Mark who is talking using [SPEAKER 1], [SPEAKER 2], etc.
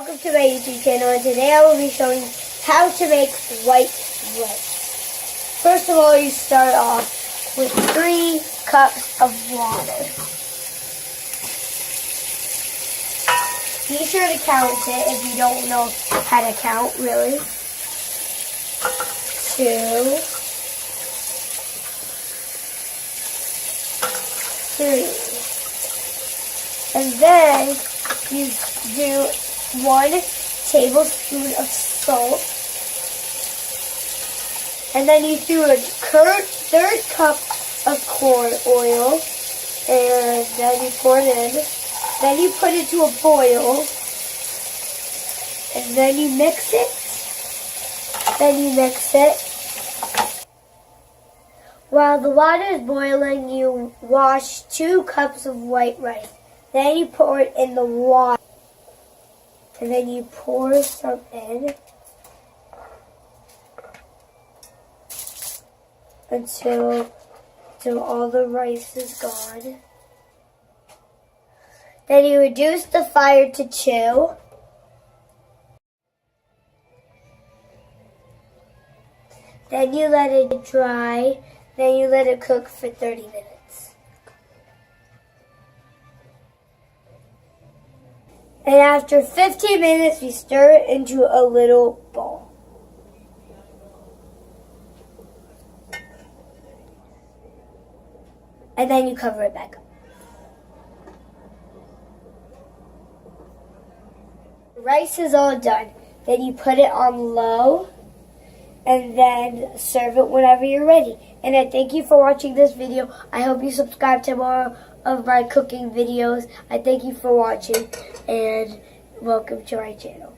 [SPEAKER 1] Welcome to my YouTube channel, and today I will be showing how to make white rice. First of all, you start off with 3 cups of water. Be sure to count it if you don't know how to count, really. 2, 3. And then you do 1 tablespoon of salt. And then you do a third cup of corn oil. And then you pour it in. Then you put it to a boil. And then you mix it. While the water is boiling, you wash 2 cups of white rice. Then you pour it in the water. And then you pour some in until all the rice is gone. Then you reduce the fire to 2. Then you let it dry. Then you let it cook for 30 minutes. And after 15 minutes, you stir it into a little bowl. And then you cover it back up. The rice is all done. Then you put it on low and then serve it whenever you're ready. And I thank you for watching this video. I hope you subscribe to more of my cooking videos. I thank you for watching and welcome to my channel.